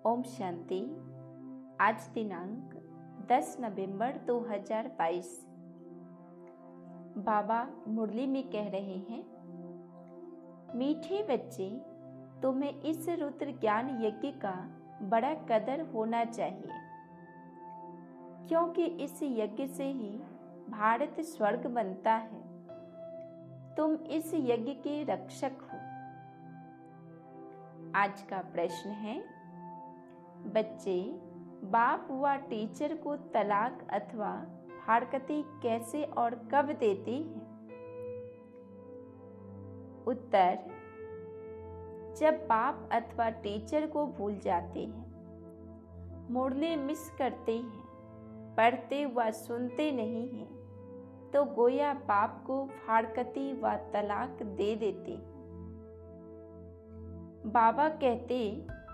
ओम शांति। आज दिनांक 10 नवंबर 2022। बाबा मुरली में कह रहे हैं, मीठे बच्चे, तुम्हें इस रुद्र ज्ञान यज्ञ का बड़ा कदर होना चाहिए, क्योंकि इस यज्ञ से ही भारत स्वर्ग बनता है। तुम इस यज्ञ के रक्षक हो। आज का प्रश्न है, बच्चे बाप व टीचर को तलाक अथवा हरकती कैसे और कब देते हैं? उत्तर, जब बाप अथवा टीचर को भूल जाते हैं, मुरली मिस करते हैं, पढ़ते व सुनते नहीं हैं, तो गोया बाप को फाड़कती व तलाक दे देते। बाबा कहते,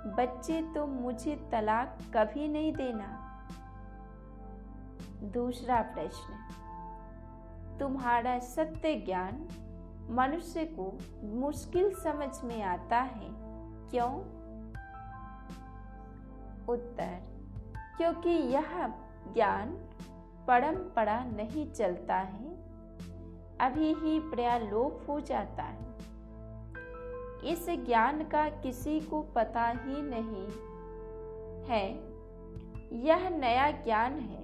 बच्चे तुम मुझे तलाक कभी नहीं देना। दूसरा प्रश्न, तुम्हारा सत्य ज्ञान मनुष्य को मुश्किल समझ में आता है, क्यों? उत्तर, क्योंकि यह ज्ञान परंपरा नहीं चलता है, अभी ही प्रलोप हो जाता है। इस ज्ञान का किसी को पता ही नहीं है। यह नया ज्ञान है,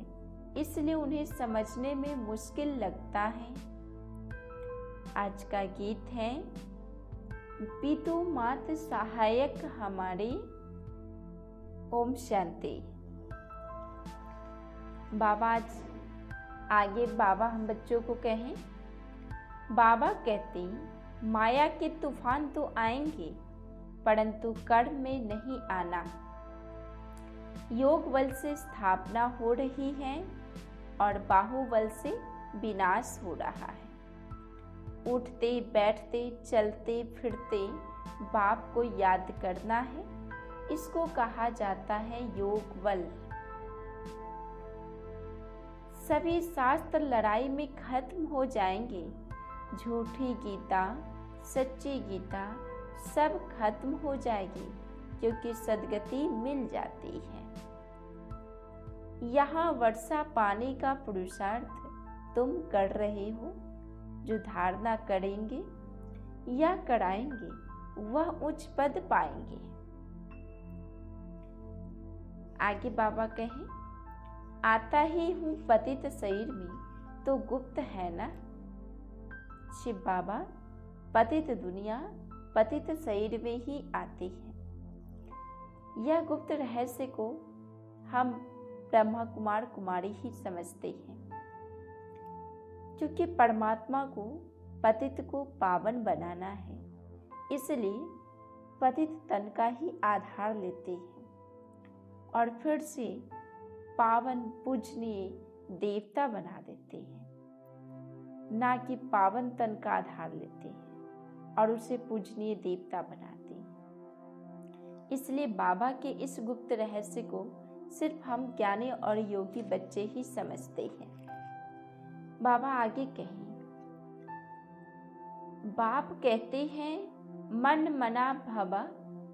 इसलिए उन्हें समझने में मुश्किल लगता है। आज का गीत है, पितु मात सहायक हमारे। ओम शांति। बाबा आगे बाबा हम बच्चों को कहें, बाबा कहते, माया के तूफान तो आएंगे, परंतु कर्म में नहीं आना। योग बल से स्थापना हो रही है और बाहुबल से विनाश हो रहा है। उठते बैठते चलते फिरते बाप को याद करना है, इसको कहा जाता है योग बल। सभी शास्त्र लड़ाई में खत्म हो जाएंगे। झूठी गीता, सच्ची गीता सब खत्म हो जाएगी, क्योंकि सदगति मिल जाती है। यहाँ वर्षा पाने का पुरुषार्थ तुम कर रहे हो। जो धारणा करेंगे या कराएंगे, वह उच्च पद पाएंगे। आगे बाबा कहें, आता ही हूँ पतित शरीर में, तो गुप्त है ना। शिव बाबा पतित दुनिया पतित शरीर में ही आती है। यह गुप्त रहस्य को हम ब्रह्मा कुमार कुमारी ही समझते हैं, क्योंकि परमात्मा को पतित को पावन बनाना है, इसलिए पतित तन का ही आधार लेते हैं और फिर से पावन पूजनीय देवता बना देते हैं, ना कि पावन तन का आधार लेते हैं और उसे पूजनीय देवता बनाते हैं। इसलिए बाबा के इस गुप्त रहस्य को सिर्फ हम ज्ञानी और योगी बच्चे ही समझते हैं। बाबा आगे कहें, बाप कहते हैं, मन मना भवा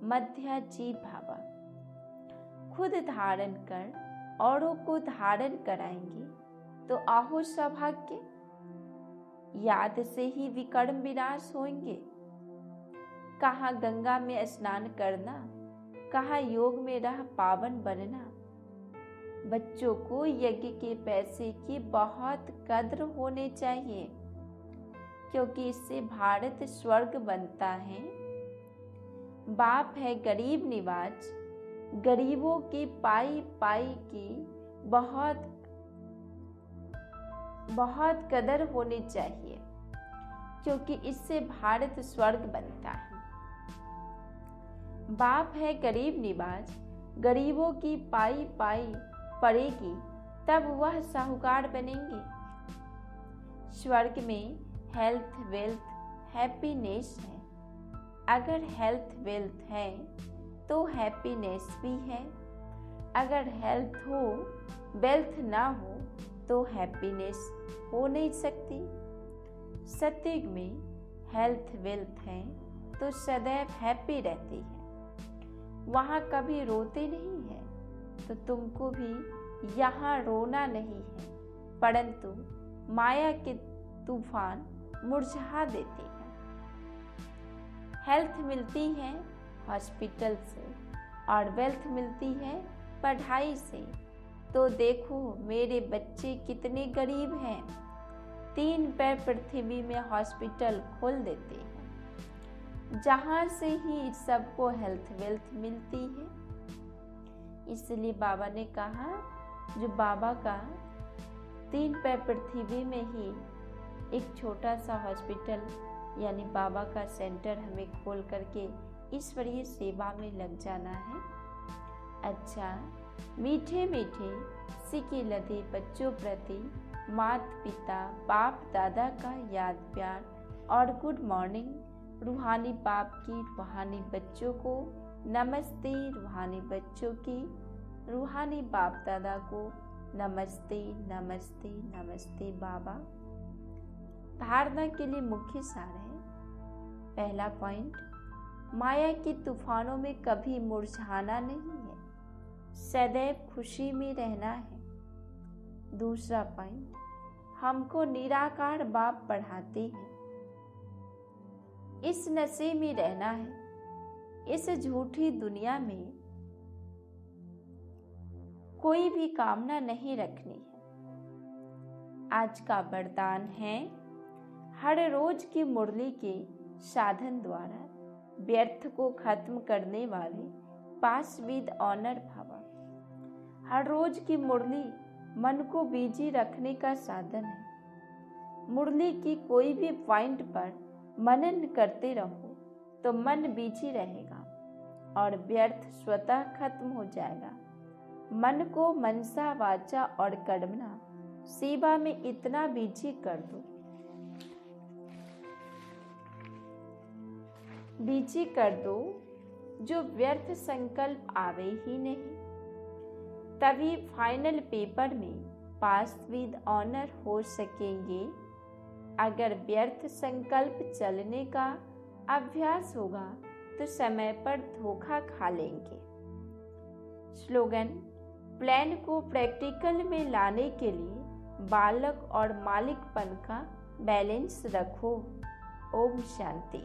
मध्या जी भावा। खुद धारण कर औरों को धारण कराएंगे, तो आहो सौभाग्य। याद से ही विकर्म विनाश होंगे। कहाँ गंगा में स्नान करना, कहाँ योग में रह पावन बनना। बच्चों को यज्ञ के पैसे की बहुत कद्र होने चाहिए, क्योंकि इससे भारत स्वर्ग बनता है। बाप है गरीब निवाज, गरीबों की पाई पाई की बहुत कदर होनी चाहिए, क्योंकि इससे भारत स्वर्ग बनता है। बाप है गरीब निवाज, गरीबों की पाई पाई पड़ेगी, तब वह साहूकार बनेंगे। स्वर्ग में हेल्थ वेल्थ हैप्पीनेस है। अगर हेल्थ वेल्थ है तो हैप्पीनेस भी है। अगर हेल्थ हो वेल्थ ना हो तो हैप्पीनेस हो नहीं सकती। सत्युग में हेल्थ वेल्थ है तो सदैव हैप्पी रहती है। वहाँ कभी रोते नहीं हैं, तो तुमको भी यहाँ रोना नहीं है, परंतु माया के तूफान मुरझा देते हैं। हेल्थ मिलती है हॉस्पिटल से और वेल्थ मिलती है पढ़ाई से। तो देखो मेरे बच्चे कितने गरीब हैं, 3 पैर पृथ्वी में हॉस्पिटल खोल देते हैं, जहाँ से ही सबको हेल्थ वेल्थ मिलती है। इसलिए बाबा ने कहा, जो बाबा का 3 पैर पृथ्वी में ही एक छोटा सा हॉस्पिटल यानी बाबा का सेंटर हमें खोल करके ईश्वरीय सेवा में लग जाना है। अच्छा, मीठे मीठे सिके लदे बच्चों प्रति माता पिता बाप दादा का याद प्यार और गुड मॉर्निंग। रूहानी बाप की रूहानी बच्चों को नमस्ते, रूहानी बच्चों की रूहानी बाप दादा को नमस्ते नमस्ते नमस्ते बाबा। धारणा के लिए मुख्य सार है। पहला पॉइंट, माया के तूफानों में कभी मुरझाना नहीं है, सदैव खुशी में रहना है। दूसरा पॉइंट, हमको निराकार बाप पढ़ाते हैं, इस नशे में रहना है। इस झूठी दुनिया में कोई भी कामना नहीं रखनी है। आज का वरदान है, हर रोज की मुरली के साधन द्वारा व्यर्थ को खत्म करने वाले पास विद ऑनर भव। हर रोज की मुरली मन को बिजी रखने का साधन है। मुरली की कोई भी पॉइंट पर मनन करते रहो तो मन बिजी रहेगा और व्यर्थ स्वतः खत्म हो जाएगा। मन को मनसा वाचा और कर्मणा सेवा में इतना बिजी कर दो, बिजी कर दो जो व्यर्थ संकल्प आवे ही नहीं। तभी फाइनल पेपर में पास विद ऑनर हो सकेंगे। अगर व्यर्थ संकल्प चलने का अभ्यास होगा तो समय पर धोखा खा लेंगे। स्लोगन, प्लान को प्रैक्टिकल में लाने के लिए बालक और मालिकपन का बैलेंस रखो। ओम शांति।